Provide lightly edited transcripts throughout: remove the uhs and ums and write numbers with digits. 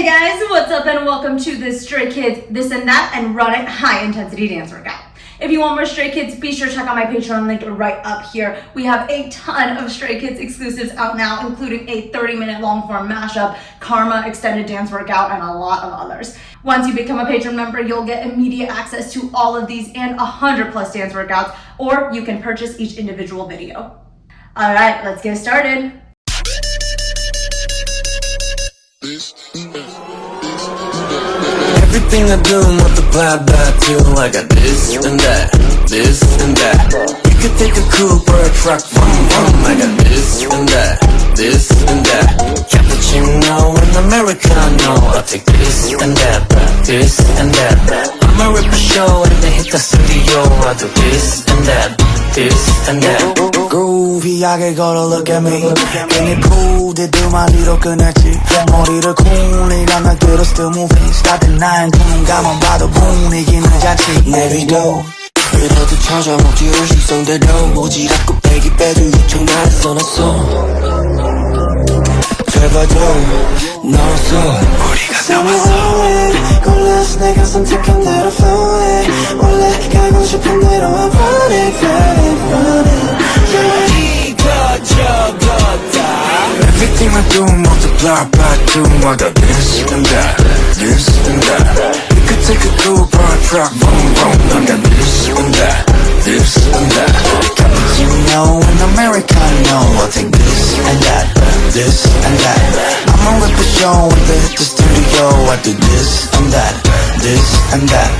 guys, what's up and welcome to the Stray Kids This and That and Run It High Intensity Dance Workout. If you want more Stray Kids, be sure to check out my Patreon link right up here. We have a ton of Stray Kids exclusives out now, including a 30-minute long-form mashup, Karma extended dance workout, and a lot of others. Once you become a Patreon member, you'll get immediate access to all of these and 100 plus dance workouts, or you can purchase each individual video. All right, let's get started. Everything I do multiply by two. I got this and that, this and that. You could take a coupe or a truck, vroom vroom. I got this and that, this and that. Cappuccino and Americano. I'll take this and that, this and that. I'ma rip a show and then hit the studio. I'll do this and that, this and that. Groovy하게 걸어 look at me. 괜히 부대들만 뒤로 끝냈지. 머리를 쿵이랑 날 들어 still moving. starting 나의 눈 감아 봐도 분위기는 자칫 내비도 이래도 찾아먹지 의식성대로 오지랖 빼기 빼도 유청 날 써놨어. 제발 좀 넣었어. 우리가 나왔어. 골라서 내가 선택한 대로 flow it. 원래 가고 싶은 대로 I run it, run it, run it. Everything I do multiply by two. I got this and that, this and that. You could take a coupe or a truck, vroom vroom. I got this and that, this and that. Cappuccino and Americano. I'll take this and that, this and that. I'ma rip a show and then hit the studio. I do this and that, this and that.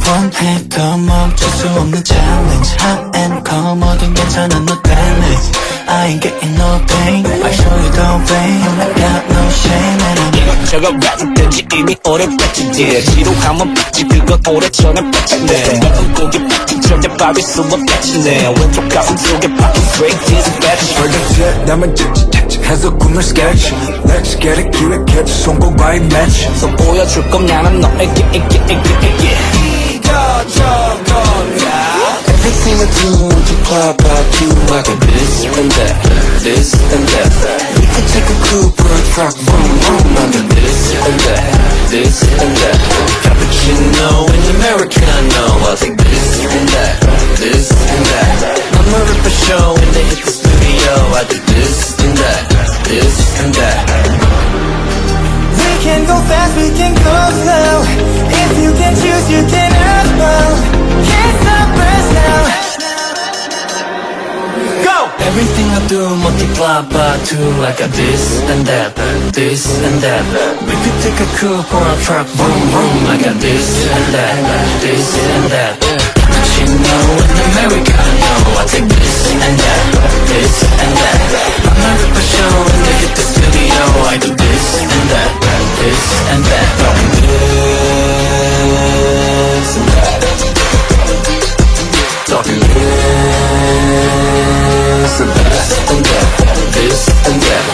원해도 멈출 수 없는 challenge. Hot and cold 뭐든 괜찮아 no damage. I ain't getting no pain. I show you the way. I got no shame and I'm 이것저것 가득된지 이미 오래 뺐지. 지루함은 뺐지 그건 오래전에 뺐지네. 먹은 고기 뺐지 절대 바뀔 수 없겠지네. 왼쪽 가슴 속에 박힌 straight D's 뺐지. 벌떡 남은 찌찌찌찌 해서 꿈을 sketch. Let's get it 기획해줘 손꼽아의 match. 또 보여줄 건 나는 너에게 Everything I do multiply by two. I got this and that, this and that. We could take a coupe or a truck, vroom vroom. I got this and that, this and that. Cappuccino and Americano. I'll take this and that, this and that. I'ma rip a show and then hit the studio. I do this and that, this and that. We can go fast, we can go slow. If you can choose, you can have both. Can't stop us now. Go! Everything I do multiply by two. I got this and that, this and that. We could take a coupe or a truck, vroom vroom. I got this and that, this and that. Cappuccino and Americano. I take this and that, this and that. I'ma rip a show and then hit the studio. I do this and that, this and that. This and that. Talking this and that, and that, this and that.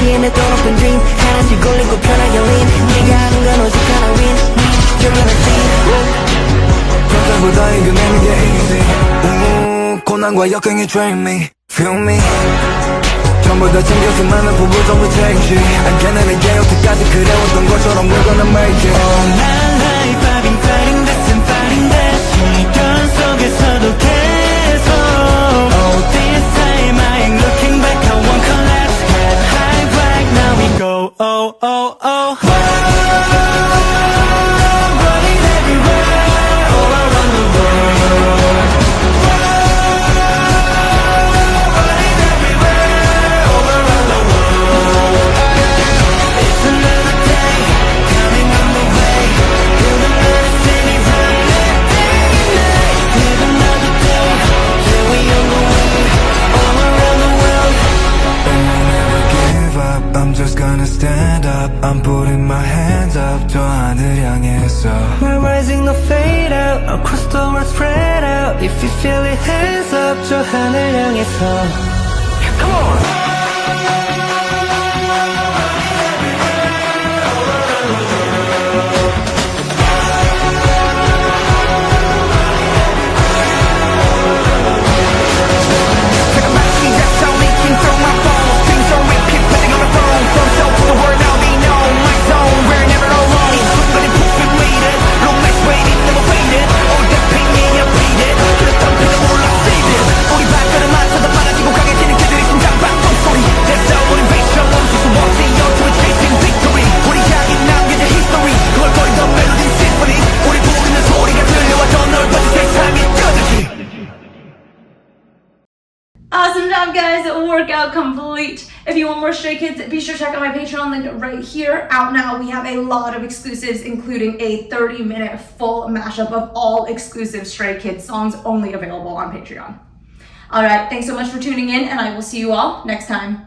뒤에 내 돈 없던 dream 하나씩 걸리고 편하게 lean 네가 하는 건 오직 하나 win You're gonna see 걱정보다 이겨내는 게 easy 고난과 역경이 drain me Feel me 전부 다 챙겨 수많은 부부 전부 change 안개는 내게 여태까지 그래왔던 것처럼 we're gonna make it All my life I've been fighting this and fighting that 시련 속에서도 계속 Oh this time I ain't looking back I won't collapse Head high right now we go oh oh oh Running everywhere all around the world Running everywhere all around the world It's another day coming on the way Build another city run that day and night Live another day yeah we on the way all around the world And I never give up I'm just gonna stand up I'm putting my hands up 저 하늘 향해서 We're rising no fade out Across the world spread out If you feel it hands up 저 하늘 향해서 Come on Take a back seat, that's how we can throw my phone Things on repeat, putting on the phone From show to the world, now they know My zone, we're never alone But it puts me waited Long nights waiting, never faded All that pain, yeah, I played it 그랬던 그냥 몰라, saved it 우리 발걸음 맞춰도 빨라지고 강해지는 그들의 심장 박동 소리 That's how 우린 배쳐 멈출 수 없지 You're to chasing victory 우리 향해 남겨진 history 그걸 버리던 멜로디 symphony 우리 부르는 소리가 들려와 더 넓어진 세상이 뜨듯이 Awesome job, guys. Workout complete. If you want more Stray Kids, be sure to check out my Patreon link right here. Out now, we have a lot of exclusives, including a 30-minute full mashup of all exclusive Stray Kids songs only available on Patreon. All right, thanks so much for tuning in, and I will see you all next time.